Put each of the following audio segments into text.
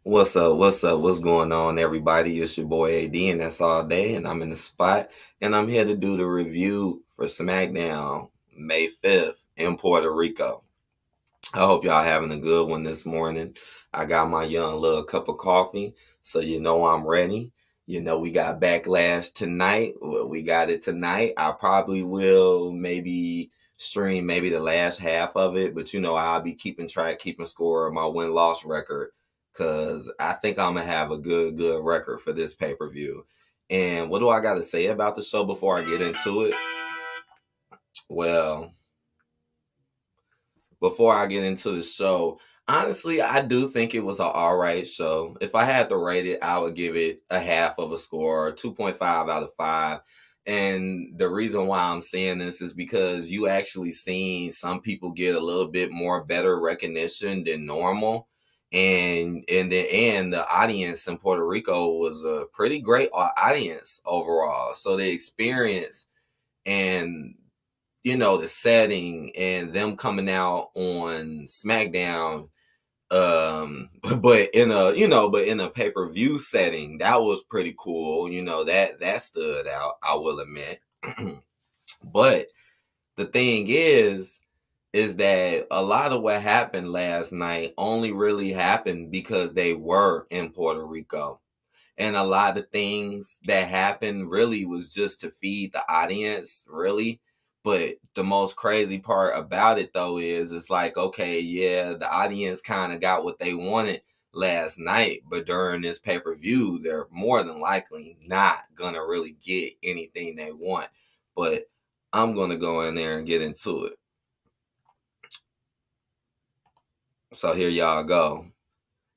What's up? What's up? What's going on, everybody? It's your boy AD, and that's all day. And I'm in the spot, and I'm here to do the review for SmackDown May 5th in Puerto Rico. I hope y'all having a good one this morning. I got my young little cup of coffee, so you know I'm ready. You know we got Backlash tonight. Well, we got it tonight. I probably will maybe stream maybe the last half of it, but you know I'll be keeping track, keeping score of my win loss record, cause I think I'm gonna have a good record for this pay per view. And what do I got to say about the show before I get into it? Well, before I get into the show, honestly, I do think it was an all right show. If I had to rate it, I would give it a half of a score, 2.5 out of 5. And the reason why I'm saying this is because you actually seen some people get a little bit more better recognition than normal. And in the end, the audience in Puerto Rico was a pretty great audience overall. So the experience and the setting and them coming out on SmackDown, but in a pay-per-view setting, that was pretty cool. That stood out, I will admit. But the thing is that a lot of what happened last night only really happened because they were in Puerto Rico. And a lot of things that happened really was just to feed the audience, really. But the most crazy part about it, though, is it's like, okay, yeah, the audience kind of got what they wanted last night, but during this pay per view, they're more than likely not gonna really get anything they want. But I'm gonna go in there and get into it. So here y'all go.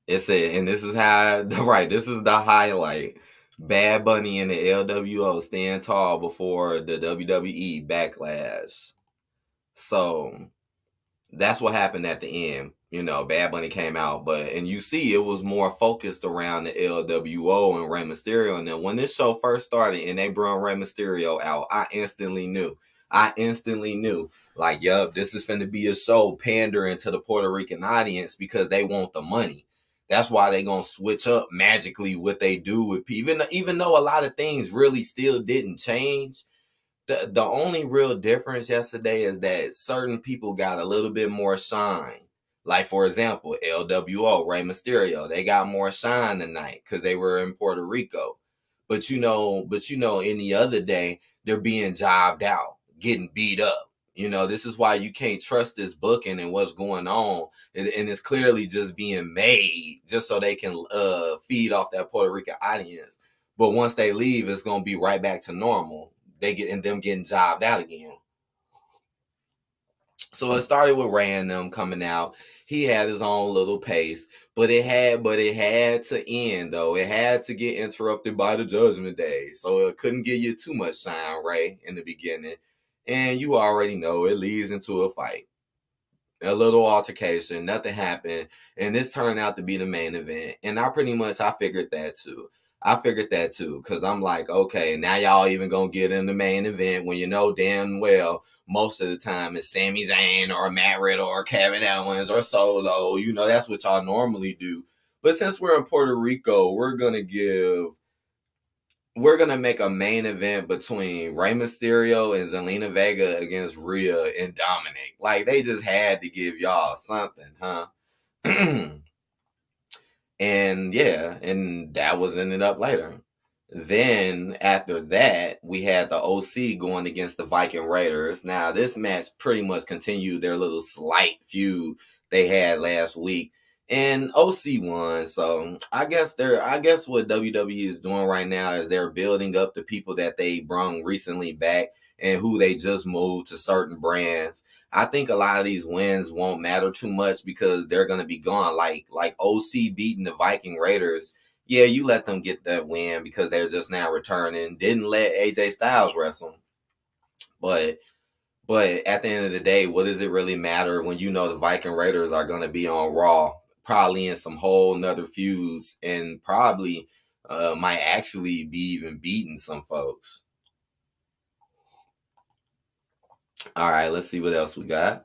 It said, and this is how, right, this is the highlight. Bad Bunny and the LWO stand tall before the WWE Backlash. So that's what happened at the end. Bad Bunny came out, and you see it was more focused around the LWO and Rey Mysterio. And then when this show first started and they brought Rey Mysterio out, I instantly knew. Like, yup, this is finna be a show pandering to the Puerto Rican audience because they want the money. That's why they gonna switch up magically what they do with people. Even though a lot of things really still didn't change, the only real difference yesterday is that certain people got a little bit more shine. Like, for example, LWO, Rey Mysterio, they got more shine tonight because they were in Puerto Rico. But any other day they're being jobbed out, getting beat up. This is why you can't trust this booking and what's going on, and it's clearly just being made just so they can feed off that Puerto Rican audience. But once they leave, it's gonna be right back to normal. They get and them getting jobbed out again. So it started with Ray and them coming out. He had his own little pace, but it had to end though. It had to get interrupted by the Judgment Day, so it couldn't give you too much shine, Ray, in the beginning. And you already know it leads into a fight, a little altercation. Nothing happened, and this turned out to be the main event. And I figured that too. Because I'm like, okay, now y'all even gonna get in the main event when you know damn well most of the time it's Sami Zayn or Matt Riddle or Kevin Owens or Solo. That's what y'all normally do. But since we're in Puerto Rico, we're gonna make a main event between Rey Mysterio and Zelina Vega against Rhea and Dominic. Like, they just had to give y'all something, huh? And yeah, and that was ended up later. Then after that, we had the OC going against the Viking Raiders. Now this match pretty much continued their little slight feud they had last week, and OC won. So I guess what WWE is doing right now is they're building up the people that they brung recently back and who they just moved to certain brands. I think a lot of these wins won't matter too much because they're gonna be gone. Like OC beating the Viking Raiders. Yeah, you let them get that win because they're just now returning. Didn't let AJ Styles wrestle. But but at the end of the day, what does it really matter when you know the Viking Raiders are gonna be on Raw, probably in some whole nother feuds, and probably might actually be even beating some folks. All right, let's see what else we got.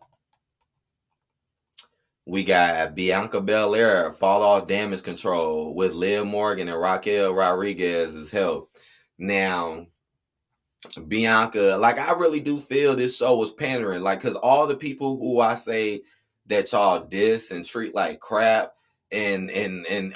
We got Bianca Belair fall off Damage Control with Liv Morgan and Raquel Rodriguez's help. Now, Bianca, like I really do feel this show was pandering, like because all the people who I say that y'all diss and treat like crap, and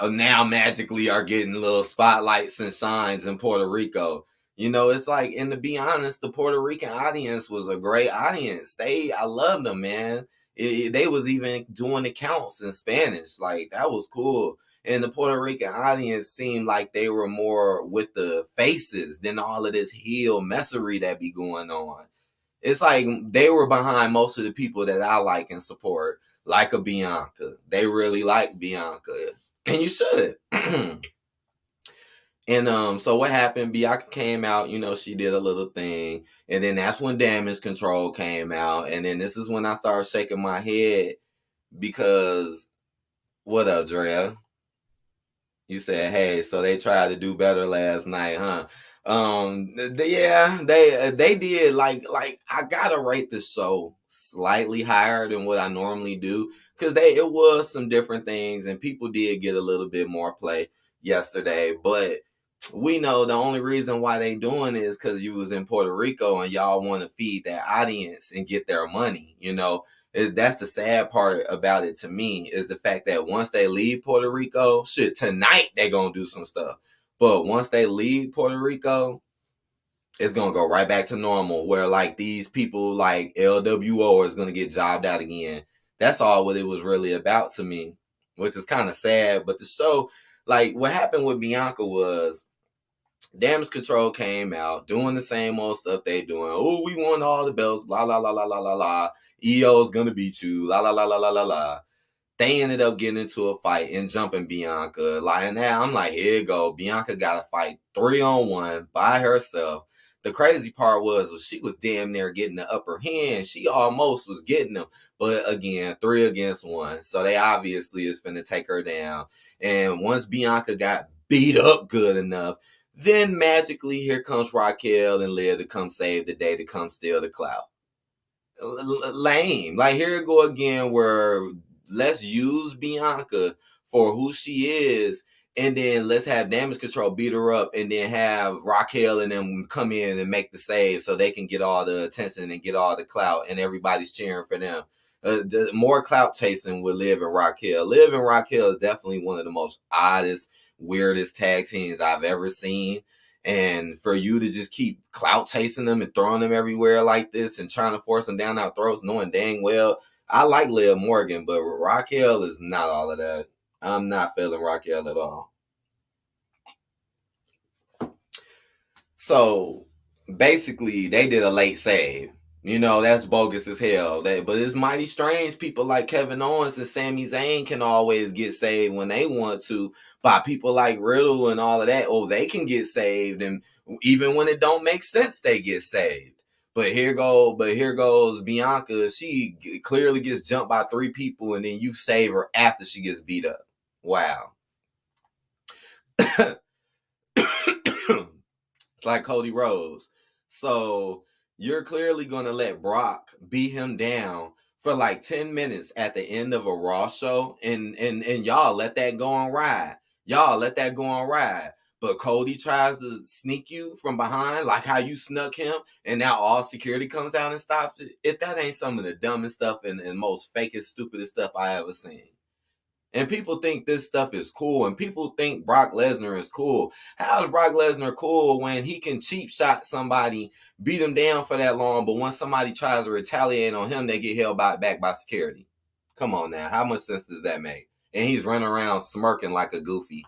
now magically are getting little spotlights and shines in Puerto Rico. You know, it's like, and to be honest, the Puerto Rican audience was a great audience. I love them, man. They was even doing the counts in Spanish, like that was cool. And the Puerto Rican audience seemed like they were more with the faces than all of this heel messery that be going on. It's like they were behind most of the people that I like and support, like a Bianca. They really like Bianca, and you should. And so what happened? Bianca came out, you know, she did a little thing, and then that's when Damage Control came out, and then this is when I started shaking my head because what up, Drea? You said, hey, so they tried to do better last night, huh? Yeah, they did. Like I gotta rate the show slightly higher than what I normally do because it was some different things and people did get a little bit more play yesterday, but we know the only reason why they doing it is because you was in Puerto Rico and y'all want to feed that audience and get their money. You know, that's the sad part about it to me is the fact that once they leave Puerto Rico, shit, tonight they gonna do some stuff. But once they leave Puerto Rico, it's gonna go right back to normal where like these people like LWO is gonna get jobbed out again. That's all what it was really about to me, which is kind of sad. But the show, like what happened with Bianca was Damage Control came out doing the same old stuff they doing. Oh, we won all the belts, blah, blah, blah, blah, blah, blah, blah. EO's gonna beat you, la, la, la, la, la, la, la. They ended up getting into a fight and jumping Bianca. Like now, I'm like, here you go. Bianca got to fight 3-on-1 by herself. The crazy part was she was damn near getting the upper hand. She almost was getting them. But again, 3 against 1. So they obviously is finna take her down. And once Bianca got beat up good enough, then magically here comes Raquel and Liv to come save the day, to come steal the clout. Lame. Like here we go again where let's use Bianca for who she is, and then let's have Damage Control beat her up, and then have Raquel and them come in and make the save so they can get all the attention and get all the clout, and everybody's cheering for them. More clout chasing with Liv and Raquel. Liv and Raquel is definitely one of the most oddest, weirdest tag teams I've ever seen. And for you to just keep clout chasing them and throwing them everywhere like this and trying to force them down our throats, knowing dang well I like Liv Morgan, but Raquel is not all of that. I'm not feeling Raquel at all. So basically, they did a late save. You know, that's bogus as hell. But it's mighty strange. People like Kevin Owens and Sami Zayn can always get saved when they want to by people like Riddle and all of that. Oh, they can get saved. And even when it don't make sense, they get saved. But here goes Bianca. She clearly gets jumped by 3 people, and then you save her after she gets beat up. Wow. It's like Cody Rhodes. So you're clearly going to let Brock beat him down for like 10 minutes at the end of a Raw show, and y'all let that go on ride. Y'all let that go on ride. But Cody tries to sneak you from behind, like how you snuck him, and now all security comes out and stops it. If that ain't some of the dumbest stuff and most fakest, stupidest stuff I ever seen. And people think this stuff is cool, and people think Brock Lesnar is cool. How is Brock Lesnar cool when he can cheap shot somebody, beat him down for that long, but once somebody tries to retaliate on him, they get held back by security? Come on now, how much sense does that make? And he's running around smirking like a goofy.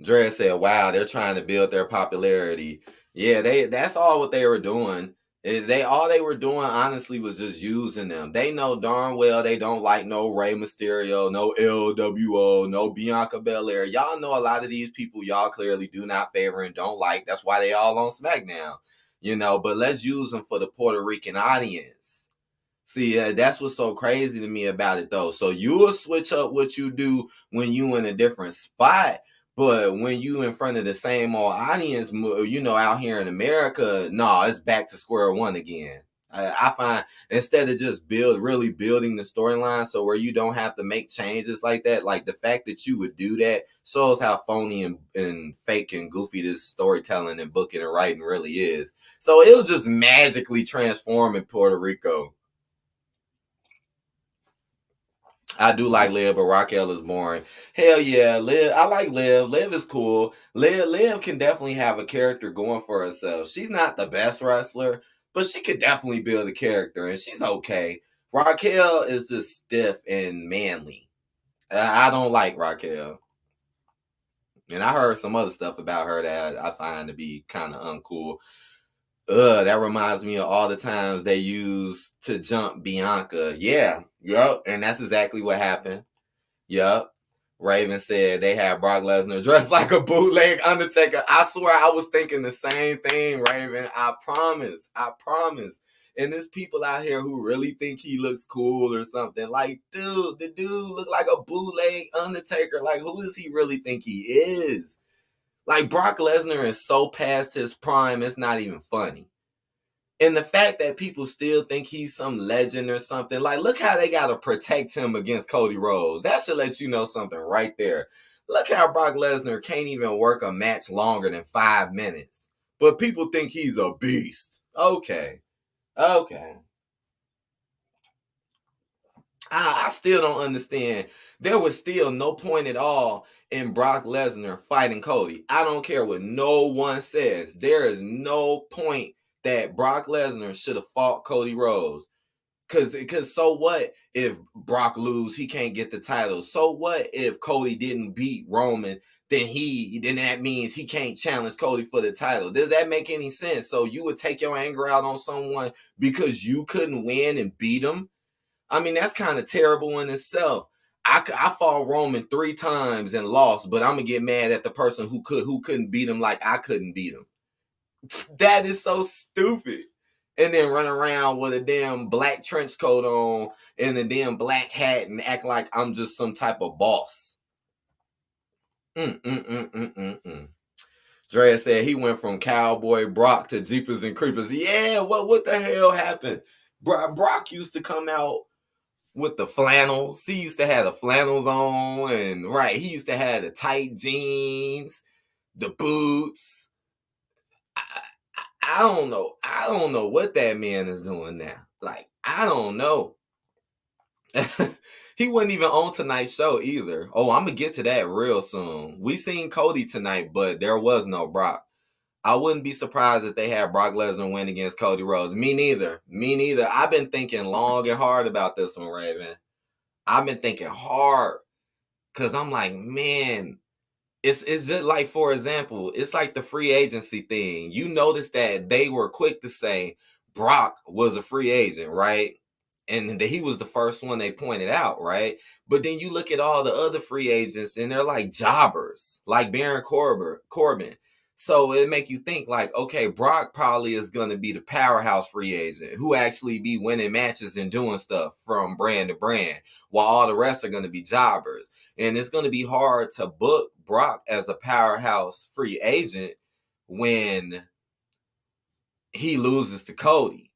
Dre said, "Wow, they're trying to build their popularity." Yeah, that's all what they were doing. All they were doing honestly was just using them. They know darn well they don't like no Rey Mysterio, no LWO, no Bianca Belair. Y'all know a lot of these people y'all clearly do not favor and don't like. That's why they all on SmackDown. You know, but let's use them for the Puerto Rican audience. See, that's what's so crazy to me about it, though. So you'll switch up what you do when you in a different spot, but when you in front of the same old audience, you know, out here in America, nah, it's back to square one again. I find instead of just really building the storyline, so where you don't have to make changes like that, like the fact that you would do that shows how phony and fake and goofy this storytelling and booking and writing really is. So it'll just magically transform in Puerto Rico. I do like Liv, but Raquel is boring. Hell yeah, Liv. I like Liv. Liv is cool. Liv can definitely have a character going for herself. She's not the best wrestler, but she could definitely build a character, and she's okay. Raquel is just stiff and manly. I don't like Raquel, and I heard some other stuff about her that I find to be kind of uncool. That reminds me of all the times they used to jump Bianca. Yeah, yep, and that's exactly what happened. Yep. Raven said they had Brock Lesnar dressed like a bootleg Undertaker. I swear I was thinking the same thing, Raven. I promise. I promise. And there's people out here who really think he looks cool or something. Like, dude, the dude look like a bootleg Undertaker. Like, who does he really think he is? Like, Brock Lesnar is so past his prime, it's not even funny. And the fact that people still think he's some legend or something, like, look how they got to protect him against Cody Rhodes. That should let you know something right there. Look how Brock Lesnar can't even work a match longer than 5 minutes. But people think he's a beast. Okay. Okay. I still don't understand. There was still no point at all in Brock Lesnar fighting Cody. I don't care what no one says. There is no point that Brock Lesnar should have fought Cody Rhodes. Cause so what if Brock lose, he can't get the title. So what if Cody didn't beat Roman, then that means he can't challenge Cody for the title. Does that make any sense? So you would take your anger out on someone because you couldn't win and beat him? I mean, that's kind of terrible in itself. I fought Roman 3 times and lost, but I'm gonna get mad at the person who couldn't beat him like I couldn't beat him. That is so stupid. And then run around with a damn black trench coat on and a damn black hat and act like I'm just some type of boss. Mm. Drea said he went from Cowboy Brock to Jeepers and Creepers. Yeah, what the hell happened? Brock used to come out with the flannels. He used to have the flannels on, and right, he used to have the tight jeans, the boots. I don't know. I don't know what that man is doing now. Like, I don't know. He wasn't even on tonight's show either. Oh, I'm gonna get to that real soon. We seen Cody tonight, but there was no Brock. I wouldn't be surprised if they had Brock Lesnar win against Cody Rhodes. Me neither. Me neither. I've been thinking long and hard about this one, Raven. I've been thinking hard because I'm like, man, it's just like, for example, it's like the free agency thing. You notice that they were quick to say Brock was a free agent, right? And that he was the first one they pointed out, right? But then you look at all the other free agents and they're like jobbers, like Baron Corbin. So it make you think like, okay, Brock probably is going to be the powerhouse free agent who actually be winning matches and doing stuff from brand to brand, while all the rest are going to be jobbers. And it's going to be hard to book Brock as a powerhouse free agent when he loses to Cody.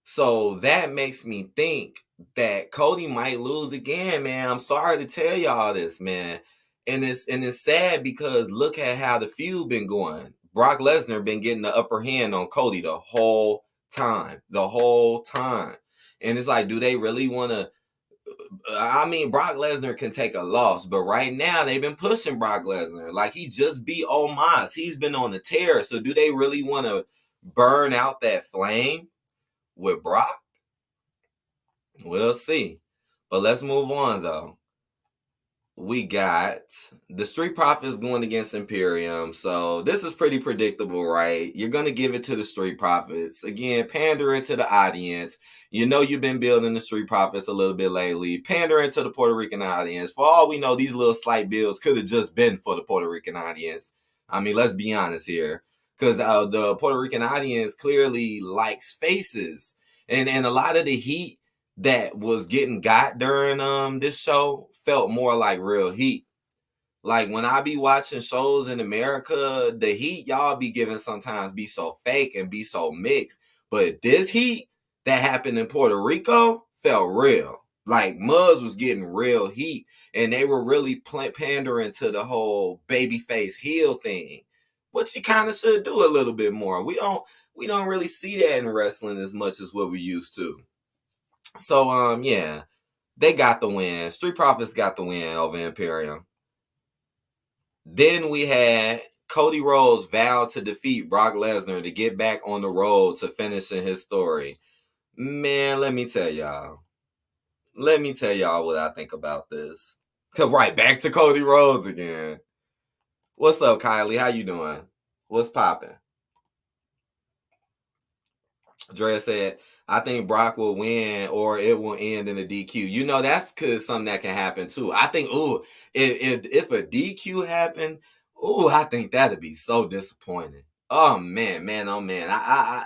So that makes me think that Cody might lose again, man. I'm sorry to tell y'all this, man. And it's sad because look at how the feud been going. Brock Lesnar been getting the upper hand on Cody the whole time. The whole time. And it's like, do they really want to? I mean, Brock Lesnar can take a loss, but right now they've been pushing Brock Lesnar. Like, he just beat Omos. He's been on the tear. So do they really want to burn out that flame with Brock? We'll see. But let's move on, though. We got the Street Profits going against Imperium. So this is pretty predictable, right? You're going to give it to the Street Profits. Again, pandering to the audience. You know you've been building the Street Profits a little bit lately. Pandering to the Puerto Rican audience. For all we know, these little slight builds could have just been for the Puerto Rican audience. I mean, let's be honest here. Because the Puerto Rican audience clearly likes faces. And a lot of the heat that was getting got during this show felt more like real heat. Like when I be watching shows in America, the heat y'all be giving sometimes be so fake and be so mixed. But this heat that happened in Puerto Rico felt real. Like Muzz was getting real heat, and they were really pandering to the whole babyface heel thing, which you kind of should do a little bit more. We don't really see that in wrestling as much as what we used to. So yeah, they got the win. Street Profits got the win over Imperium. Then we had Cody Rhodes vow to defeat Brock Lesnar to get back on the road to finishing his story. Man, let me tell y'all. Let me tell y'all what I think about this. Right, back to Cody Rhodes again. What's up, Kylie? How you doing? What's popping? Drea said, I think Brock will win or it will end in a DQ. You know, that's cause something that can happen too. I think, if a DQ happened, I think that'd be so disappointing. Oh man, oh man.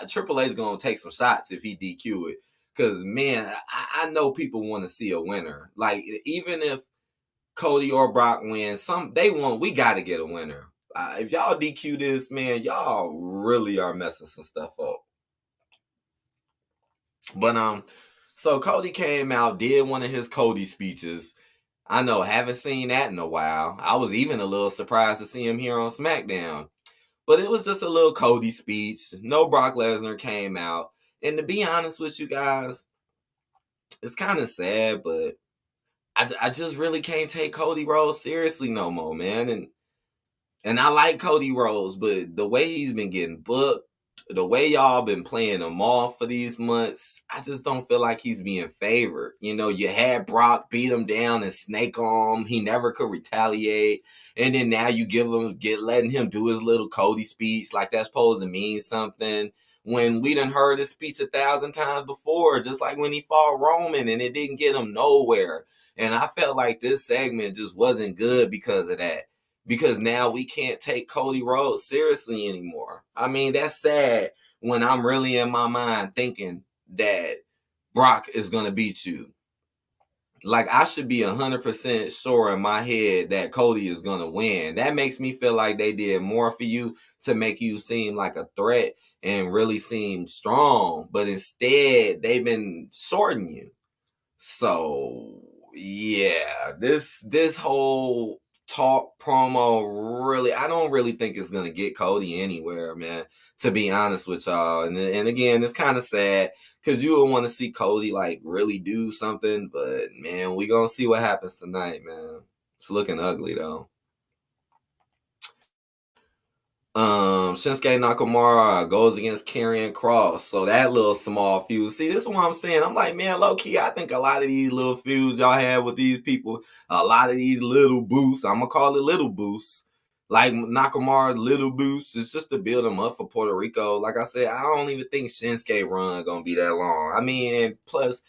Triple H's gonna take some shots if he DQ it. Cause man, I know people want to see a winner. Like even if Cody or Brock win, we gotta get a winner. If y'all DQ this, man, y'all really are messing some stuff up. But so Cody came out, did one of his Cody speeches. I know, haven't seen that in a while. I was even a little surprised to see him here on SmackDown. But it was just a little Cody speech. No Brock Lesnar came out. And to be honest with you guys, it's kind of sad, but I just really can't take Cody Rhodes seriously no more, man. And I like Cody Rhodes, but the way he's been getting booked, the way y'all been playing him off for these months, I just don't feel like he's being favored. You know, you had Brock beat him down and snake on him. He never could retaliate. And then now you letting him do his little Cody speech like that's supposed to mean something. When we done heard his speech 1,000 times before, just like when he fought Roman and it didn't get him nowhere. And I felt like this segment just wasn't good because of that. Because now we can't take Cody Rhodes seriously anymore. I mean, that's sad when I'm really in my mind thinking that Brock is going to beat you. Like, I should be 100% sure in my head that Cody is going to win. That makes me feel like they did more for you to make you seem like a threat and really seem strong. But instead, they've been shorting you. So, yeah, this whole talk promo I don't really think it's gonna get Cody anywhere, man, to be honest with y'all. And again, it's kind of sad because you would want to see Cody like really do something, but man, we gonna see what happens tonight, man. It's looking ugly though. Shinsuke Nakamura goes against Karrion Kross. So that little small feud. See, this is what I'm saying. I'm like, man, low key, I think a lot of these little feuds y'all have with these people, a lot of these little boosts, I'm gonna call it little boosts, like Nakamura's little boosts, it's just to build them up for Puerto Rico. Like I said, I don't even think Shinsuke run gonna be that long. I mean, and plus,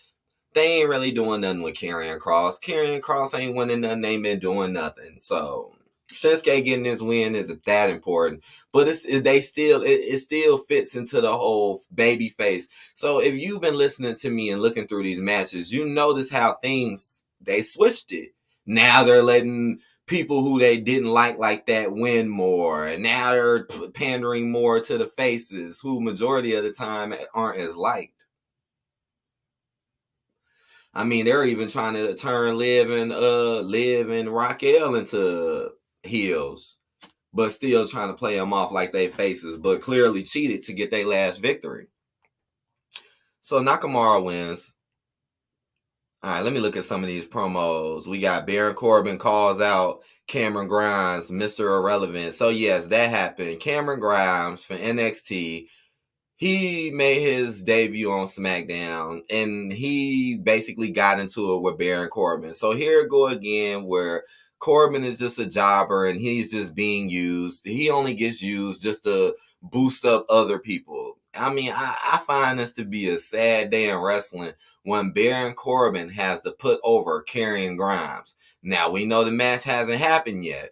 they ain't really doing nothing with Karrion Kross. Karrion Kross ain't winning nothing. They ain't been doing nothing. So Shinsuke getting this win isn't that important, but it still fits into the whole baby face. So if you've been listening to me and looking through these matches, you notice how they switched it. Now they're letting people who they didn't like that win more, and now they're pandering more to the faces who majority of the time aren't as liked. I mean, they're even trying to turn Liv and Raquel into heels, but still trying to play them off like they faces, but clearly cheated to get their last victory. So Nakamura wins. All right, let me look at some of these promos. We got Baron Corbin calls out Cameron Grimes, Mr. Irrelevant. So yes, that happened. Cameron Grimes for NXT. He made his debut on SmackDown, and he basically got into it with Baron Corbin. So here it go again, where Corbin is just a jobber, and he's just being used. He only gets used just to boost up other people. I mean, I find this to be a sad day in wrestling when Baron Corbin has to put over Karrion Grimes. Now, we know the match hasn't happened yet,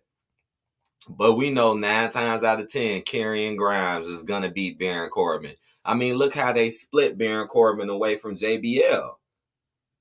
but we know 9 times out of 10, Karrion Grimes is going to beat Baron Corbin. I mean, look how they split Baron Corbin away from JBL.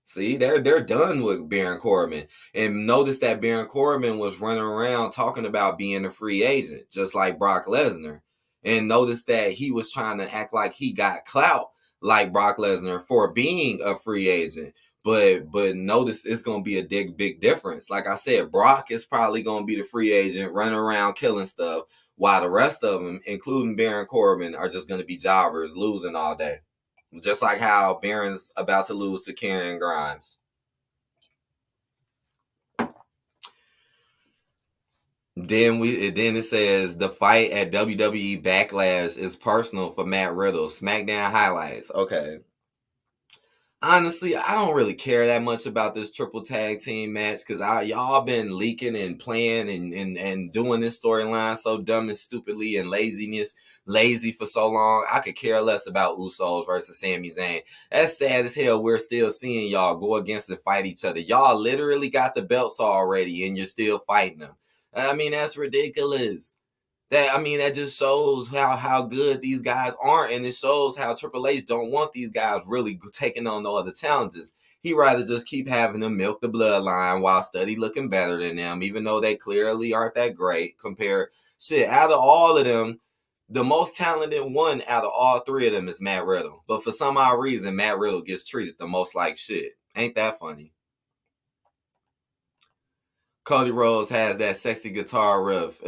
See, they're done with Baron Corbin. And notice that Baron Corbin was running around talking about being a free agent, just like Brock Lesnar. And notice that he was trying to act like he got clout, like Brock Lesnar for being a free agent. But notice it's gonna be a big difference. Like I said, Brock is probably gonna be the free agent running around killing stuff, while the rest of them, including Baron Corbin, are just gonna be jobbers losing all day. Just like how Baron's about to lose to Karen Grimes. Then it says the fight at WWE Backlash is personal for Matt Riddle. SmackDown highlights. Okay. Honestly, I don't really care that much about this triple tag team match because y'all been leaking and playing and doing this storyline so dumb and stupidly and lazy for so long. I could care less about Usos versus Sami Zayn. That's sad as hell. We're still seeing y'all go against and fight each other. Y'all literally got the belts already and you're still fighting them. I mean, that's ridiculous. That just shows how good these guys aren't, and it shows how Triple H don't want these guys really taking on no other challenges. He rather just keep having them milk the bloodline while steady looking better than them, even though they clearly aren't that great compared. Shit, out of all of them, the most talented one out of all three of them is Matt Riddle. But for some odd reason, Matt Riddle gets treated the most like shit. Ain't that funny? Cody Rhodes has that sexy guitar riff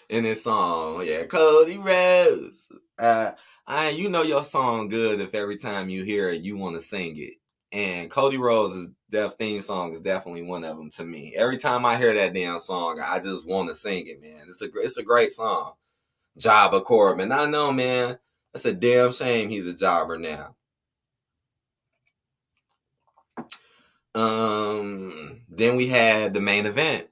in his song. Yeah, Cody Rhodes. You know your song good if every time you hear it, you want to sing it. And Cody Rhodes' theme song is definitely one of them to me. Every time I hear that damn song, I just want to sing it, man. It's a great song. Jobber Corbin. I know, man. That's a damn shame he's a jobber now. Then we had the main event.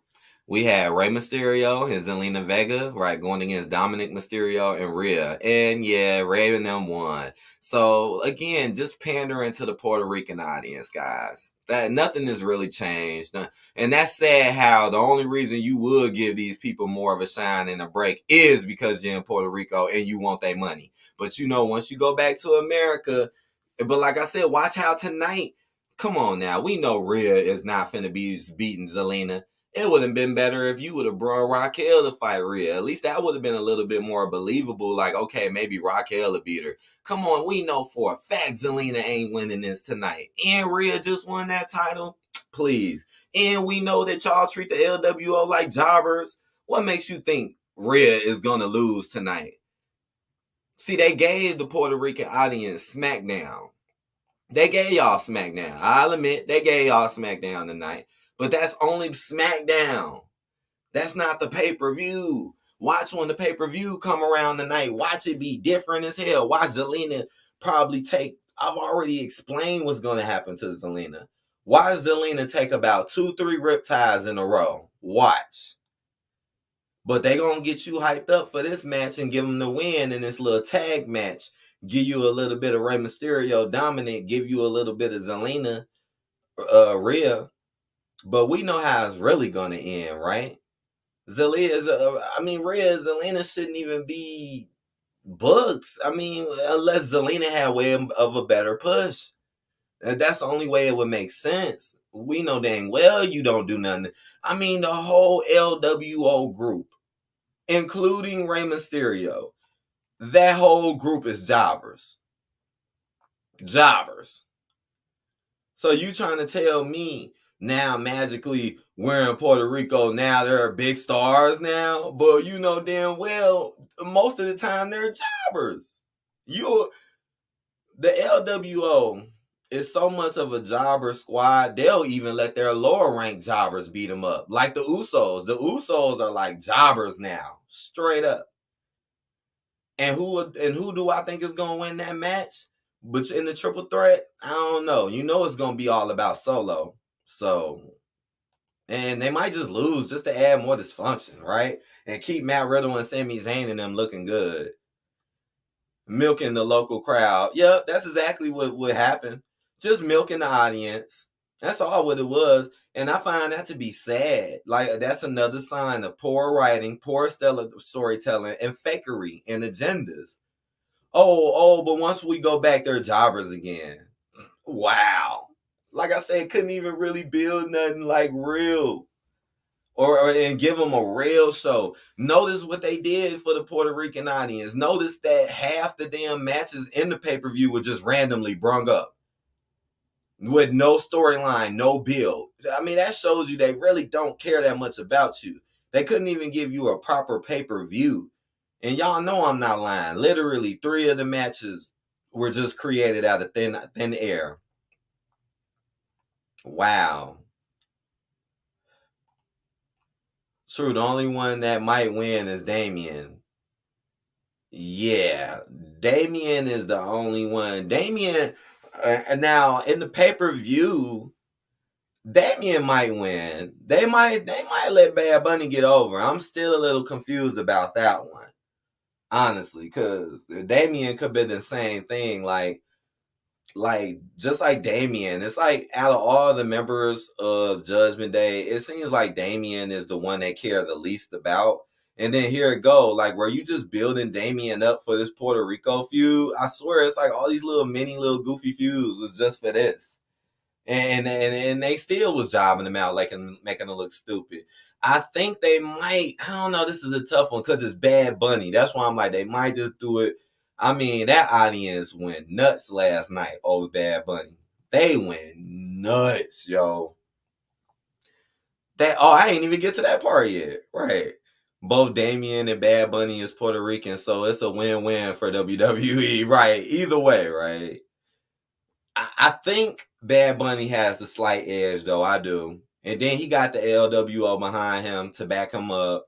We had Rey Mysterio and Zelina Vega, right, going against Dominic Mysterio and Rhea. And yeah, Rey and them won. So again, just pandering to the Puerto Rican audience, guys. That nothing has really changed. And that's sad how the only reason you would give these people more of a shine and a break is because you're in Puerto Rico and you want their money. But once you go back to America, but like I said, watch how tonight. Come on now. We know Rhea is not finna be beating Zelina. It would have been better if you would have brought Raquel to fight Rhea. At least that would have been a little bit more believable. Like, okay, maybe Raquel will beat her. Come on, we know for a fact Zelina ain't winning this tonight. And Rhea just won that title. Please. And we know that y'all treat the LWO like jobbers. What makes you think Rhea is going to lose tonight? See, they gave the Puerto Rican audience SmackDown. They gave y'all SmackDown. I'll admit, they gave y'all SmackDown tonight. But that's only SmackDown. That's not the pay-per-view. Watch when the pay-per-view come around tonight. Watch it be different as hell. Watch Zelina probably take... I've already explained what's going to happen to Zelina. Watch Zelina take about 2-3 riptides in a row. Watch. But they going to get you hyped up for this match and give them the win in this little tag match. Give you a little bit of Rey Mysterio, Dominic. Give you a little bit of Zelina, Rhea. But we know how it's really going to end, right? Rhea Zelina shouldn't even be booked. Unless Zelina had way of a better push. That's the only way it would make sense. We know dang well you don't do nothing. The whole LWO group, including Rey Mysterio, that whole group is jobbers. Jobbers. So you trying to tell me now magically we're in Puerto Rico, now they're big stars now? But you know damn well most of the time they're jobbers. The LWO is so much of a jobber squad, they'll even let their lower ranked jobbers beat them up. Like the Usos. The Usos are like jobbers now. Straight up. And who do I think is gonna win that match? But in the triple threat, I don't know. You know it's gonna be all about Solo. So, and they might just lose just to add more dysfunction, right? And keep Matt Riddle and Sami Zayn and them looking good. Milking the local crowd. Yep, that's exactly what would happen. Just milking the audience. That's all what it was. And I find that to be sad. Like, that's another sign of poor writing, poor storytelling, and fakery and agendas. But once we go back, they're jobbers again. Wow. Like I said, couldn't even really build nothing like real. or and give them a real show. Notice what they did for the Puerto Rican audience. Notice that half the damn matches in the pay-per-view were just randomly brung up with no storyline, no build. I mean, that shows you they really don't care that much about you. They couldn't even give you a proper pay-per-view. And y'all know I'm not lying. Literally, 3 of the matches were just created out of thin air. Wow. True, the only one that might win is Damien. Yeah, Damien is the only one. Damien, now in the pay-per-view, Damien might win. They might let Bad Bunny get over. I'm still a little confused about that one, honestly, because Damien could be the same thing. Like just like Damien, it's like out of all the members of Judgment Day, it seems like Damien is the one they care the least about. And then here it go, like were you just building Damien up for this Puerto Rico feud? I swear it's like all these little goofy feuds was just for this. And they still was jobbing him out like and making him look stupid. I think they might. I don't know. This is a tough one because it's Bad Bunny. That's why I'm like they might just do it. I mean that audience went nuts last night over Bad Bunny. They went nuts, yo. I ain't even get to that part yet. Right. Both Damien and Bad Bunny is Puerto Rican, so it's a win-win for WWE. Right. Either way, right. I think Bad Bunny has a slight edge, though. I do. And then he got the LWO behind him to back him up.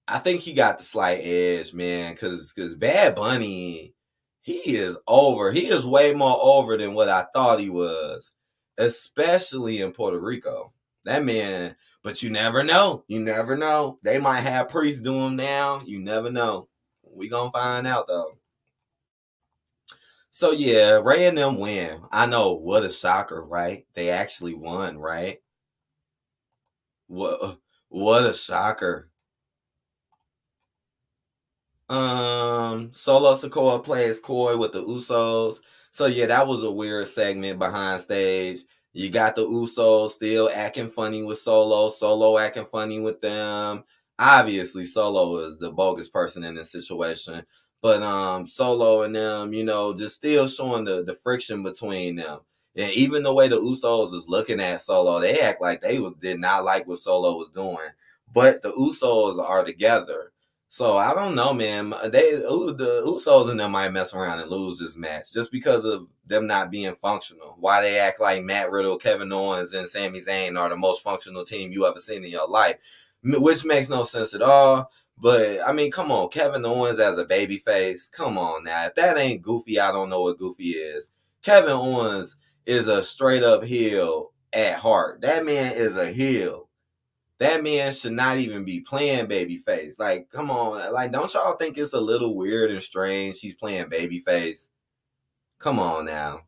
I think he got the slight edge, man, because Bad Bunny, he is over. He is way more over than what I thought he was, especially in Puerto Rico. That man, but you never know. You never know. They might have priests do him now. You never know. We gonna find out, though. So yeah, Ray and them win. I know, what a shocker, right? They actually won, right? What a shocker. Solo Sokoa plays Koi with the Usos. So yeah, that was a weird segment behind stage. You got the Usos still acting funny with Solo acting funny with them. Obviously, Solo is the bogus person in this situation. But Solo and them, just still showing the friction between them. And even the way the Usos was looking at Solo, they act like did not like what Solo was doing. But the Usos are together. So I don't know, man. The Usos and them might mess around and lose this match just because of them not being functional. Why they act like Matt Riddle, Kevin Owens, and Sami Zayn are the most functional team you ever seen in your life, which makes no sense at all. But I mean, come on, Kevin Owens as a babyface. Come on now, if that ain't goofy, I don't know what goofy is. Kevin Owens is a straight up heel at heart. That man is a heel. That man should not even be playing babyface. Like, come on. Like, don't y'all think it's a little weird and strange he's playing babyface? Come on now.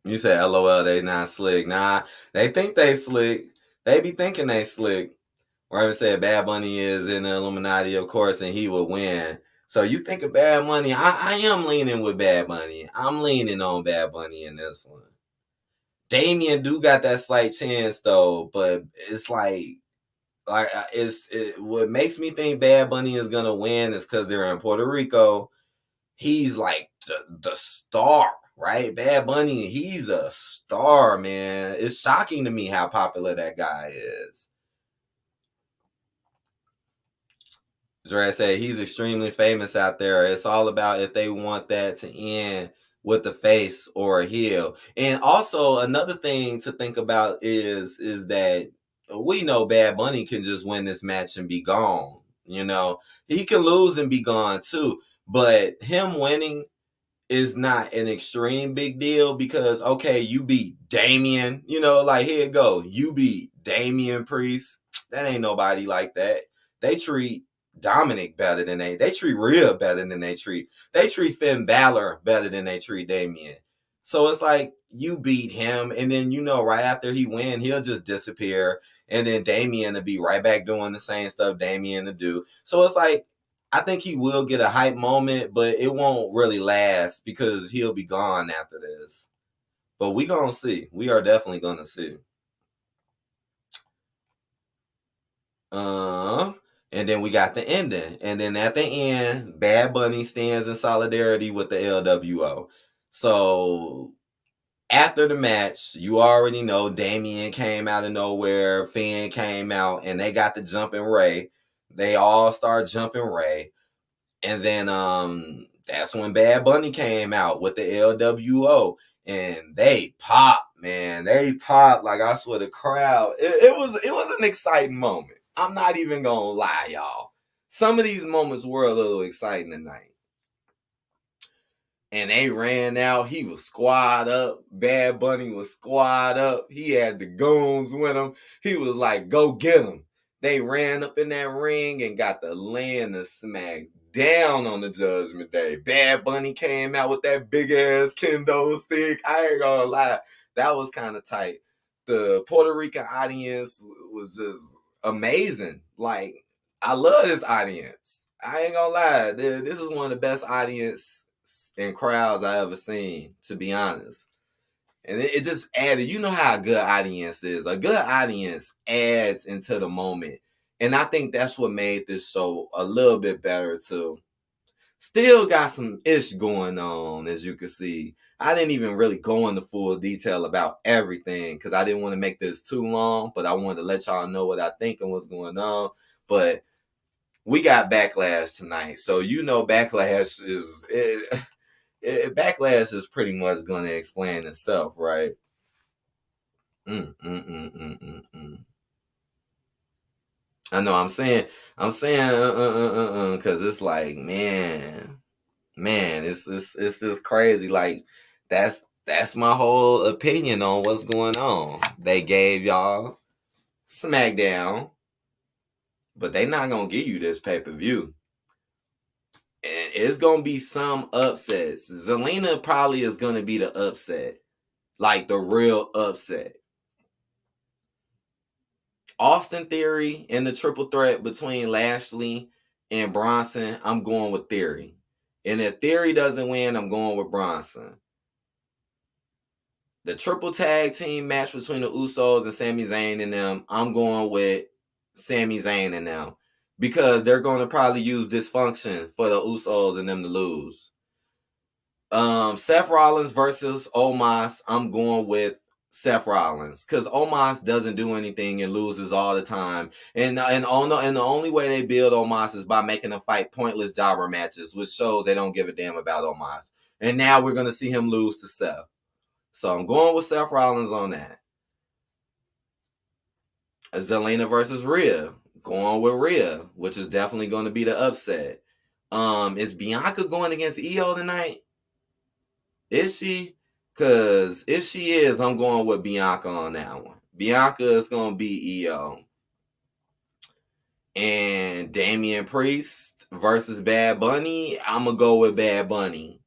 You said LOL, they not slick. Nah, they think they slick. They be thinking they slick. Raven said Bad Bunny is in the Illuminati, of course, and he will win. So you think of Bad Bunny. I am leaning with Bad Bunny. I'm leaning on Bad Bunny in this one. Damien do got that slight chance though, but it's like what makes me think Bad Bunny is gonna win is because they're in Puerto Rico. He's like the star, right? Bad Bunny, he's a star, man. It's shocking to me how popular that guy is. Dre said he's extremely famous out there. It's all about if they want that to end with the face or a heel. And also another thing to think about is that we know Bad Bunny can just win this match and be gone. He can lose and be gone too. But him winning is not an extreme big deal because okay, you beat Damien, like here you go. You beat Damien Priest. That ain't nobody like that. They treat Dominic better than they treat Rhea better than they treat Finn Balor better than they treat Damien. So it's like you beat him and then right after he win, he'll just disappear and then Damien will be right back doing the same stuff Damien to do. So it's like I think he will get a hype moment, but it won't really last because he'll be gone after this. But we gonna see. We are definitely gonna see. Uh, and then we got the ending. And then at the end, Bad Bunny stands in solidarity with the LWO. So after the match, you already know Damien came out of nowhere, Finn came out, and they got the jumping Ray. They all start jumping Ray. And then that's when Bad Bunny came out with the LWO. And they popped, man. They popped. Like I swear the crowd. It was an exciting moment. I'm not even gonna lie, y'all. Some of these moments were a little exciting tonight. And they ran out. He was squad up. Bad Bunny was squad up. He had the goons with him. He was like, go get him. They ran up in that ring and got the land to smack down on the Judgment Day. Bad Bunny came out with that big ass kendo stick. I ain't gonna lie. That was kind of tight. The Puerto Rican audience was just amazing. Like, I love this audience. I ain't gonna lie. This is one of the best audience and crowds I ever seen, to be honest. And it just added, you know how a good audience is. A good audience adds into the moment. And I think that's what made this show a little bit better too. Still got some ish going on, as you can see. I didn't even really go into full detail about everything because I didn't want to make this too long, but I wanted to let y'all know what I think and what's going on. But we got Backlash tonight. So you know Backlash is Backlash is pretty much going to explain itself, right? Mm, mm, mm, mm, mm, mm. I know I'm saying because it's like, man, it's just crazy. Like that's my whole opinion on what's going on. They gave y'all SmackDown, but they not gonna give you this pay-per-view. And it's gonna be some upsets. Zelina probably is gonna be the upset. Like the real upset. Austin Theory in the triple threat between Lashley and Bronson, I'm going with Theory. And if Theory doesn't win, I'm going with Bronson. The triple tag team match between the Usos and Sami Zayn and them, I'm going with Sami Zayn and them. Because they're going to probably use dysfunction for the Usos and them to lose. Seth Rollins versus Omos, I'm going with Seth Rollins because Omos doesn't do anything and loses all the time, and the only way they build Omos is by making them fight pointless jobber matches, which shows they don't give a damn about Omos. And now we're gonna see him lose to Seth, so I'm going with Seth Rollins on that. Zelina versus Rhea, going with Rhea, which is definitely going to be the upset. Is Bianca going against Io tonight? Is she? Because if she is, I'm going with Bianca on that one. Bianca is going to be EO. And Damian Priest versus Bad Bunny, I'm going to go with Bad Bunny.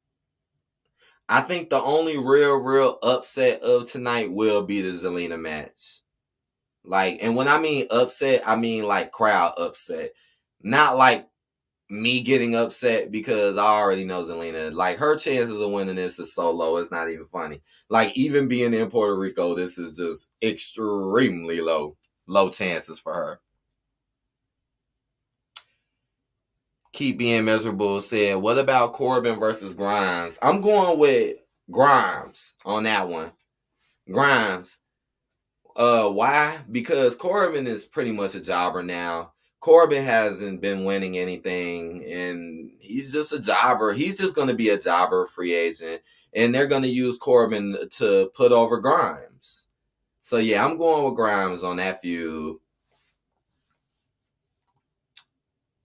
I think the only real upset of tonight will be the Zelina match. Like, and when I mean upset, I mean like crowd upset. Not like me getting upset because I already know Zelina. Like, her chances of winning this is so low, it's not even funny. Like, even being in Puerto Rico, this is just extremely low. Low chances for her. Keep being miserable said, what about Corbin versus Grimes? I'm going with Grimes on that one. Grimes. Why? Because Corbin is pretty much a jobber now. Corbin hasn't been winning anything, and he's just a jobber. He's just going to be a jobber free agent, and they're going to use Corbin to put over Grimes. So yeah, I'm going with Grimes on that feud.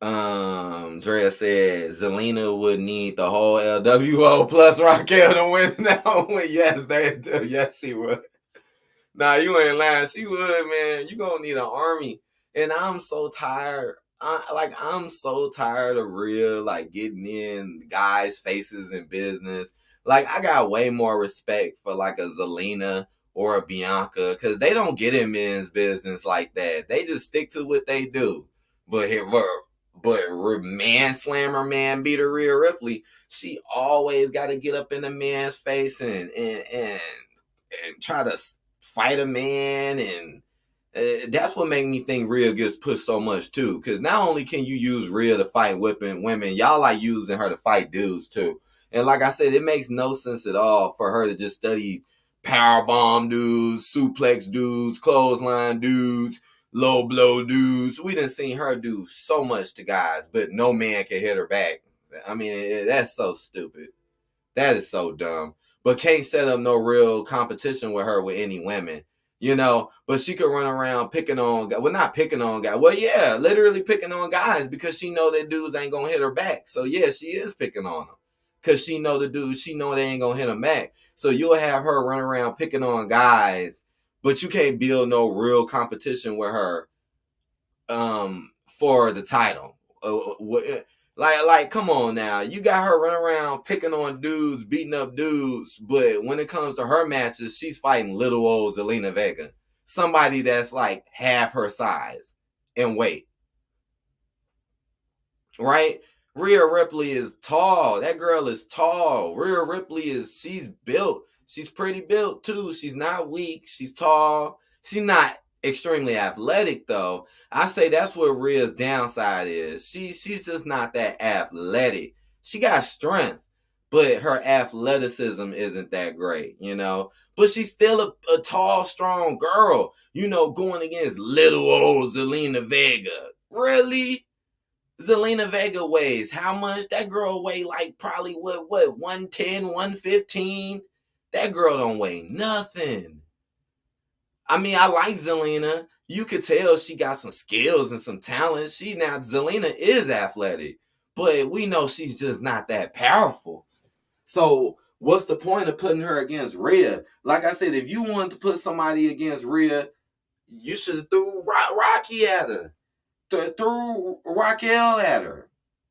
Drea said Zelina would need the whole LWO plus Raquel to win that one. Yes, they do. Yes, she would. Nah, you ain't lying. She would, man. You gonna need an army. And I'm so tired. I'm so tired of real, like, getting in guys' faces in business. Like, I got way more respect for, like, a Zelina or a Bianca because they don't get in men's business like that. They just stick to what they do. But man slammer, man beater Rhea Ripley, she always got to get up in the man's face and and try to fight a man, and that's what made me think Rhea gets pushed so much too. Because not only can you use Rhea to fight whipping women, y'all like using her to fight dudes too. And like I said, it makes no sense at all for her to just study powerbomb dudes, suplex dudes, clothesline dudes, low blow dudes. We done seen her do so much to guys, but no man can hit her back. I mean, that's so stupid. That is so dumb. But can't set up no real competition with her with any women. But she could run around picking on, well, not picking on guys. Well, yeah, literally picking on guys because she know that dudes ain't gonna hit her back. So yeah, she is picking on them because she know the dudes, she know they ain't gonna hit them back. So you'll have her run around picking on guys, but you can't build no real competition with her for the title. Like, come on now. You got her running around picking on dudes, beating up dudes, but when it comes to her matches, she's fighting little old Zelina Vega. Somebody that's like half her size and weight. Right? Rhea Ripley is tall. That girl is tall. Rhea Ripley she's built. She's pretty built too. She's not weak. She's tall. She's not extremely athletic though. I say that's what Rhea's downside is. She's just not that athletic. She got strength, but her athleticism isn't that great, But she's still a tall, strong girl, going against little old Zelina Vega. Really? Zelina Vega weighs how much? That girl weigh like probably what 110, 115? That girl don't weigh nothing. I mean, I like Zelina. You could tell she got some skills and some talent. Zelina is athletic, but we know she's just not that powerful. So what's the point of putting her against Rhea? Like I said, if you wanted to put somebody against Rhea, you should have threw Rocky at her. Threw Raquel at her.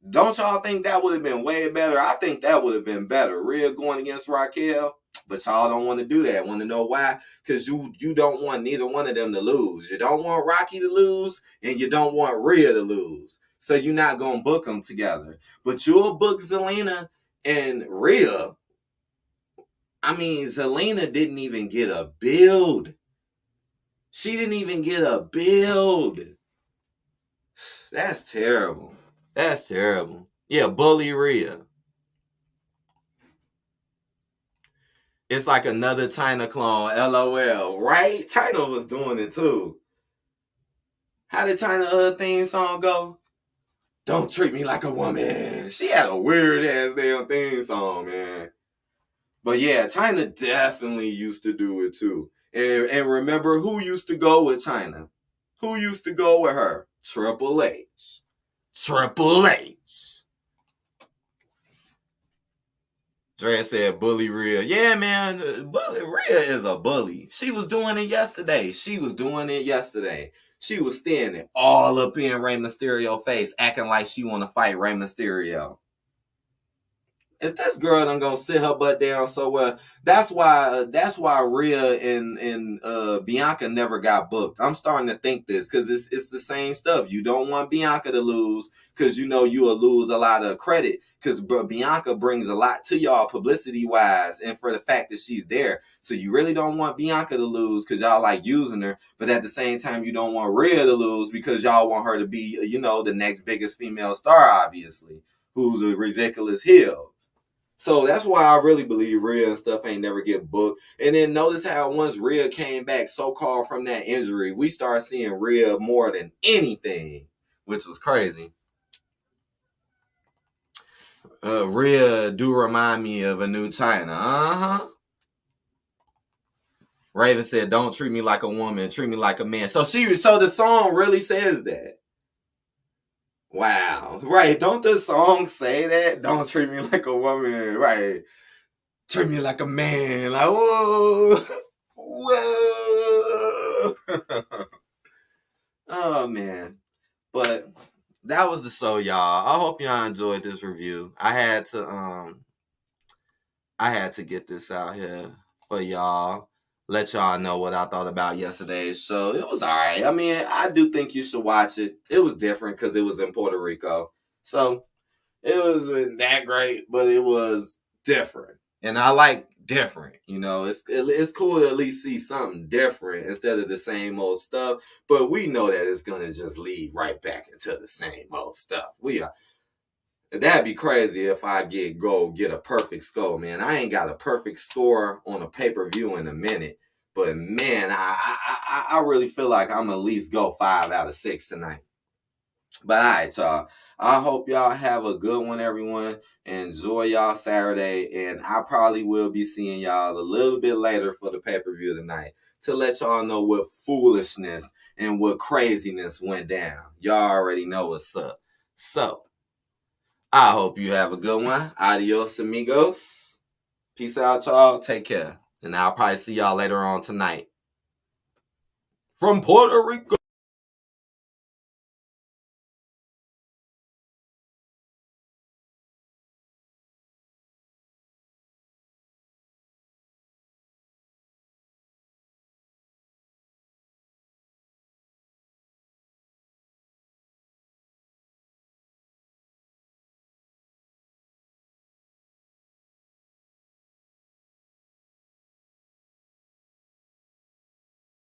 Don't y'all think that would have been way better? I think that would have been better. Rhea going against Raquel, but y'all don't want to do that. Want to know why? Because you don't want neither one of them to lose. You don't want Rocky to lose, and you don't want Rhea to lose. So you're not going to book them together. But you'll book Zelina and Rhea. I mean, Zelina didn't even get a build. She didn't even get a build. That's terrible. That's terrible. Yeah, bully Rhea. It's like another China clone, LOL, right? China was doing it too. How did China theme song go? Don't treat me like a woman. She had a weird ass damn theme song, man. But yeah, China definitely used to do it too. And remember who used to go with China? Who used to go with her? Triple H. Triple H. Dre said bully Rhea. Yeah, man, bully Rhea is a bully. She was doing it yesterday. She was standing all up in Rey Mysterio's face, acting like she want to fight Rey Mysterio. If this girl done gonna sit her butt down so well, that's why Rhea and Bianca never got booked. I'm starting to think this because it's the same stuff. You don't want Bianca to lose because you will lose a lot of credit because Bianca brings a lot to y'all publicity wise and for the fact that she's there. So you really don't want Bianca to lose because y'all like using her, but at the same time you don't want Rhea to lose because y'all want her to be the next biggest female star, obviously, who's a ridiculous heel. So that's why I really believe Rhea and stuff ain't never get booked. And then notice how once Rhea came back so-called from that injury, we started seeing Rhea more than anything, which was crazy. Rhea do remind me of a new China. Uh-huh. Raven said, don't treat me like a woman, treat me like a man. So the song really says that. Wow. Right. Don't the song say that? Don't treat me like a woman. Right. Treat me like a man. Like, whoa. Whoa. Oh, man. But that was the show, y'all. I hope y'all enjoyed this review. I had to get this out here for y'all. Let y'all know what I thought about yesterday's show. It was alright. I mean, I do think you should watch it. It was different because it was in Puerto Rico. So, it wasn't that great, but it was different. And I like different. You know, it's cool to at least see something different instead of the same old stuff. But we know that it's gonna just lead right back into the same old stuff. That'd be crazy if I get a perfect score, man. I ain't got a perfect score on a pay-per-view in a minute. But man, I really feel like I'm at least go 5 out of 6 tonight. But all right, y'all. I hope y'all have a good one, everyone. Enjoy y'all Saturday. And I probably will be seeing y'all a little bit later for the pay-per-view tonight to let y'all know what foolishness and what craziness went down. Y'all already know what's up. So, I hope you have a good one. Adios, amigos. Peace out, y'all. Take care. And I'll probably see y'all later on tonight. From Puerto Rico.